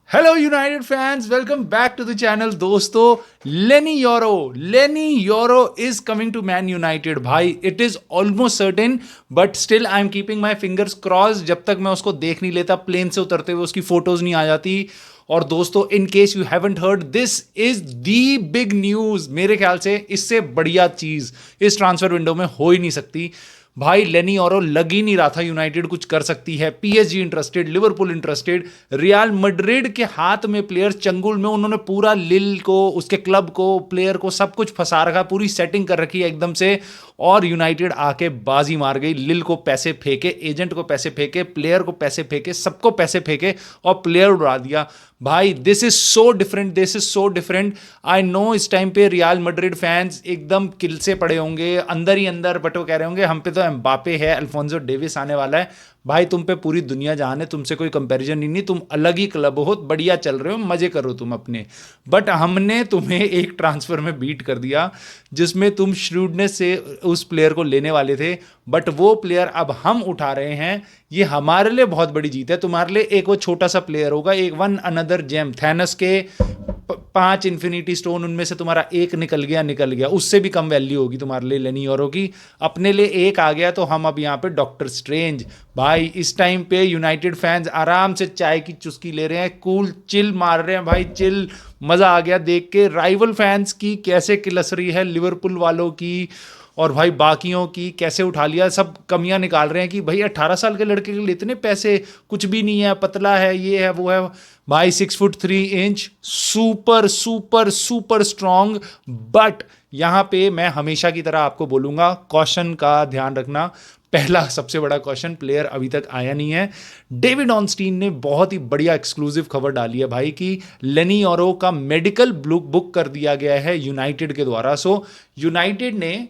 Hello United fans, welcome back to the channel. दोस्तों, Leny Yoro is coming to Man United. भाई, it is almost certain, but still I am keeping my fingers cross. जब तक मैं उसको देख नहीं लेता, प्लेन से उतरते हुए उसकी फोटोज नहीं आ जाती। और दोस्तों, in case you haven't heard, this is the big news. मेरे ख्याल से इससे बढ़िया चीज इस ट्रांसफर विंडो में हो ही नहीं सकती। भाई, लेनी औरो लग ही नहीं रहा था यूनाइटेड कुछ कर सकती है। PSG interested, Liverpool interested, real Madrid के हाथ में प्लेयर चंगुल में। उन्होंने पूरा लिल को, उसके क्लब को, प्लेयर को सब कुछ फंसा रखा, पूरी सेटिंग कर रखी है एकदम से। और यूनाइटेड आके बाजी मार गई। लिल को पैसे फेंके, एजेंट को पैसे फेंके, प्लेयर को पैसे फेंके, सबको पैसे फेंके और प्लेयर उड़ा दिया। भाई, this is so different, this is so different. I know इस टाइम पे रियल मैड्रिड फैंस एकदम किल से पड़े होंगे अंदर ही अंदर, बट वो कह रहे होंगे हम पे तो एम्बापे है, अल्फोंसो डेविस आने वाला है। भाई, तुम पे पूरी दुनिया जाने, तुमसे कोई कंपैरिजन ही नहीं। तुम अलग ही क्लब हो, बढ़िया चल रहे हो, मजे करो तुम अपने। बट हमने तुम्हें एक ट्रांसफर में बीट कर दिया जिसमें तुम श्रूडनेस से उस प्लेयर को लेने वाले थे, बट वो प्लेयर अब हम उठा रहे हैं। ये हमारे लिए बहुत बड़ी जीत है। तुम्हारे लिए एक वो छोटा सा प्लेयर होगा, एक वन अनदर जेम, थैनस के 5 इन्फिनिटी स्टोन, उनमें से तुम्हारा एक निकल गया, उससे भी कम वैल्यू होगी तुम्हारे लिए लेनी औरों की। अपने लिए एक आ गया तो हम अब यहाँ पे डॉक्टर स्ट्रेंज। भाई, इस टाइम पे यूनाइटेड फैंस आराम से चाय की चुस्की ले रहे हैं, कूल चिल मार रहे हैं। भाई, चिल, मजा आ गया देख के। राइवल फैंस की कैसे किलसरी है, लिवरपूल वालों की और भाई बाकियों की कैसे उठा लिया। सब कमियां निकाल रहे हैं कि भाई 18 साल के लड़के के लिए इतने पैसे, कुछ भी नहीं है, पतला है, ये है वो है। भाई, 6 foot 3 inch, super super super strong. But यहां पे मैं हमेशा की तरह आपको बोलूंगा, कॉशन का ध्यान रखना। पहला सबसे बड़ा क्वेश्चन, प्लेयर अभी तक आया नहीं है। डेविड ऑनस्टीन ने बहुत ही बढ़िया एक्सक्लूसिव खबर डाली है भाई कि लेनी औरो का मेडिकल बुक कर दिया गया है यूनाइटेड के द्वारा। सो यूनाइटेड ने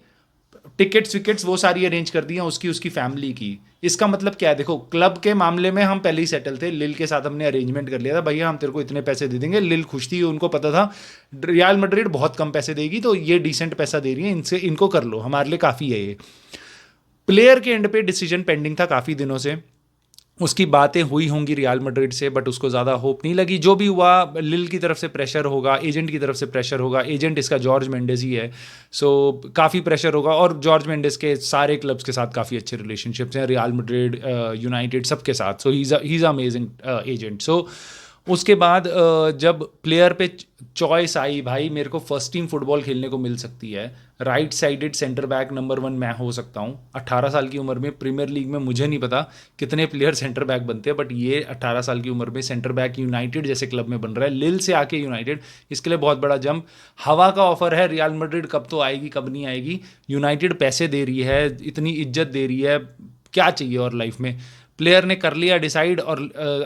टिकट्स विकेट्स वो सारी अरेंज कर दी हैं, उसकी उसकी फैमिली की। इसका मतलब क्या है? देखो, क्लब के मामले में हम पहले ही सेटल थे। लिल के साथ हमने अरेंजमेंट कर लिया था, भैया हम तेरे को इतने पैसे दे देंगे। लिल खुश थी, उनको पता था रियल मैड्रिड बहुत कम पैसे देगी, तो ये डिसेंट पैसा दे रही है, इनसे इनको कर लो, हमारे लिए काफ़ी है ये। प्लेयर के एंड पे डिसीजन पेंडिंग था काफ़ी दिनों से। उसकी बातें हुई होंगी रियल मैड्रिड से, बट उसको ज़्यादा होप नहीं लगी। जो भी हुआ, लिल की तरफ से प्रेशर होगा, एजेंट की तरफ से प्रेशर होगा। एजेंट इसका जॉर्ज मेंडेस ही है, सो काफ़ी प्रेशर होगा। और जॉर्ज मेंडेस के सारे क्लब्स के साथ काफ़ी अच्छे रिलेशनशिप्स हैं, रियल मैड्रिड, यूनाइटेड, सबके साथ। सो ही इज़ अमेजिंग एजेंट। सो उसके बाद जब प्लेयर पे चॉइस आई, भाई मेरे को फर्स्ट टीम फुटबॉल खेलने को मिल सकती है, right sided centre back number 1 मैं हो सकता हूँ। 18 साल की उम्र में प्रीमियर लीग में मुझे नहीं पता कितने प्लेयर सेंटर बैक बनते हैं, बट ये 18 साल की उम्र में सेंटर बैक यूनाइटेड जैसे क्लब में बन रहा है, लिल से आके यूनाइटेड। इसके लिए बहुत बड़ा जंप। हवा का ऑफर है, रियल मैड्रिड कब तो आएगी कब नहीं आएगी। यूनाइटेड पैसे दे रही है, इतनी इज्जत दे रही है, क्या चाहिए और लाइफ में। प्लेयर ने कर लिया डिसाइड, और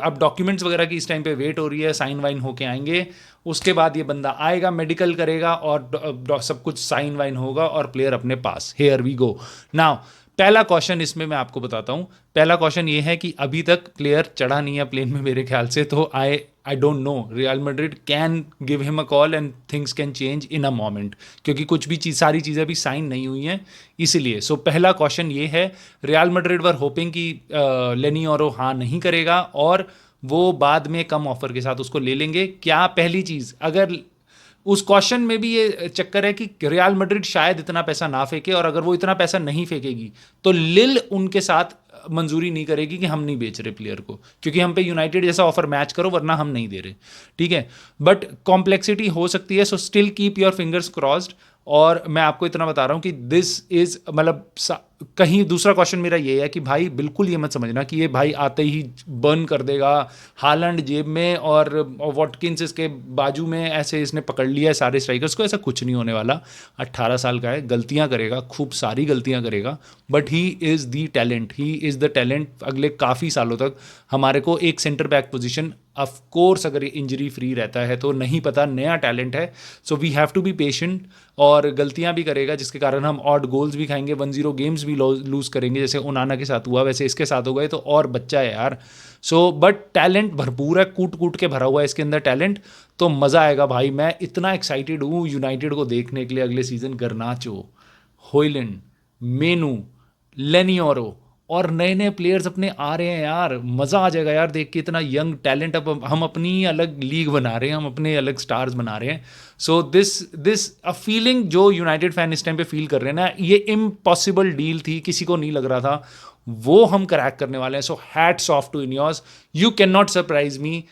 अब डॉक्यूमेंट्स वगैरह की इस टाइम पे वेट हो रही है, साइन वाइन होके आएंगे। उसके बाद ये बंदा आएगा, मेडिकल करेगा और सब कुछ साइन वाइन होगा और प्लेयर अपने पास। Here we go now. पहला क्वेश्चन इसमें मैं आपको बताता हूँ। पहला क्वेश्चन ये है कि अभी तक प्लेयर चढ़ा नहीं है प्लेन में मेरे ख्याल से, तो I don't know, real Madrid can give him a call and things can change in a moment, क्योंकि कुछ भी चीज़, सारी चीज़ें अभी साइन नहीं हुई हैं इसीलिए। सो पहला क्वेश्चन ये है, रियल मैड्रिड वर होपिंग कि लेनी औरो हाँ नहीं करेगा और वो बाद में कम ऑफर के साथ उसको ले लेंगे क्या? पहली चीज़, अगर उस क्वेश्चन में भी ये चक्कर है कि रियल मैड्रिड शायद इतना पैसा ना फेंके, और अगर वो इतना पैसा नहीं फेंकेगी तो लिल उनके साथ मंजूरी नहीं करेगी कि हम नहीं बेच रहे प्लेयर को, क्योंकि हम पे यूनाइटेड जैसा ऑफर मैच करो, वरना हम नहीं दे रहे। ठीक है, बट कॉम्प्लेक्सिटी हो सकती है, so still keep your fingers crossed. और मैं आपको इतना बता रहा हूँ कि दिस इज मतलब कहीं दूसरा क्वेश्चन मेरा ये है कि भाई बिल्कुल ये मत समझना कि ये भाई आते ही बर्न कर देगा, हालैंड जेब में और वॉटकिंस इसके बाजू में, ऐसे इसने पकड़ लिया है सारे स्ट्राइकर्स को। ऐसा कुछ नहीं होने वाला। 18 साल का है, गलतियां करेगा, खूब सारी गलतियां करेगा, but he is the talent, he is the talent. अगले काफ़ी सालों तक हमारे को एक centre back position, of course अगर इंजरी फ्री रहता है तो नहीं पता, नया टैलेंट है, so we have to be patient. और गलतियां भी करेगा जिसके कारण हम ऑड गोल्स भी खाएंगे, 1-0 गेम्स भी लूज करेंगे, जैसे ओनाना के साथ हुआ वैसे इसके साथ हो गए, तो और बच्चा है यार। सो बट टैलेंट भरपूर है, कूट कूट के भरा हुआ है इसके अंदर टैलेंट, तो मज़ा आएगा भाई। मैं इतना एक्साइटेड हूँ यूनाइटेड को देखने के लिए अगले सीज़न। गर्नाचो, होइलैंड, मेनू, लेनियोरो और नए नए प्लेयर्स अपने आ रहे हैं यार, मज़ा आ जाएगा यार देख के, इतना यंग टैलेंट। अब हम अपनी अलग लीग बना रहे हैं, हम अपने अलग स्टार्स बना रहे हैं। सो दिस अ फीलिंग जो यूनाइटेड फैन इस टाइम पे फील कर रहे हैं ना, ये इम्पॉसिबल डील थी, किसी को नहीं लग रहा था, वो हम क्रैक करने वाले हैं। So hats off to Ineos, you can not surprise me.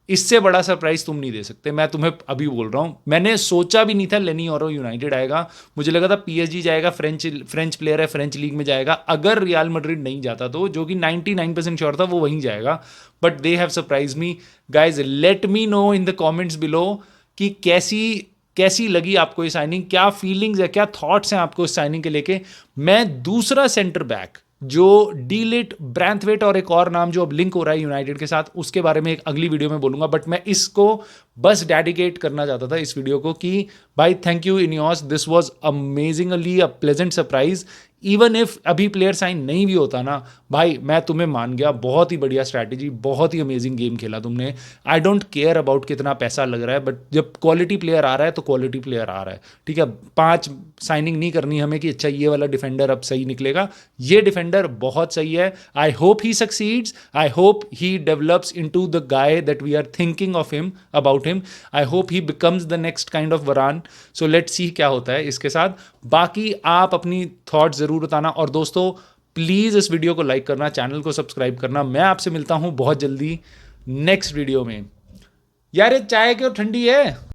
इससे बड़ा सरप्राइज तुम नहीं दे सकते, मैं तुम्हें अभी बोल रहा हूँ। मैंने सोचा भी नहीं था लेनी योरो यूनाइटेड आएगा, मुझे लगा था पीएसजी जाएगा, फ्रेंच प्लेयर है, फ्रेंच लीग में जाएगा। अगर रियल मैड्रिड नहीं जाता तो, जो कि 99% श्योर था, वो वहीं जाएगा। But they have surprise me. Guys let me know in the comments below कि कैसी लगी आपको ये साइनिंग, क्या फीलिंग्स है, क्या थॉट्स हैं आपको इस साइनिंग के लेके। मैं दूसरा सेंटर बैक जो डीलिट, ब्रैंथवेट और एक और नाम जो अब लिंक हो रहा है यूनाइटेड के साथ, उसके बारे में एक अगली वीडियो में बोलूंगा। बट मैं इसको बस डेडिकेट करना चाहता था इस वीडियो को कि भाई thank you Ineos, this was amazingly a pleasant surprise. Even if अभी प्लेयर साइन नहीं भी होता ना भाई, मैं तुम्हें मान गया, बहुत ही बढ़िया स्ट्रैटेजी, बहुत ही अमेजिंग गेम खेला तुमने। आई डोंट केयर अबाउट कितना पैसा लग रहा है, बट जब क्वालिटी प्लेयर आ रहा है तो क्वालिटी प्लेयर आ रहा है, ठीक है। 5 साइनिंग नहीं करनी हमें कि अच्छा ये वाला डिफेंडर अब सही निकलेगा, ये डिफेंडर बहुत सही है। I hope he succeeds, I hope he develops into the guy that we are thinking of him, about him. I hope he becomes the next kind of Varane. So let's see क्या होता है इसके साथ। बाकी आप अपनी thoughts जरूर बताना, और दोस्तों प्लीज इस वीडियो को लाइक करना, चैनल को सब्सक्राइब करना। मैं आपसे मिलता हूं बहुत जल्दी नेक्स्ट वीडियो में। यार ये चाय क्यों ठंडी है?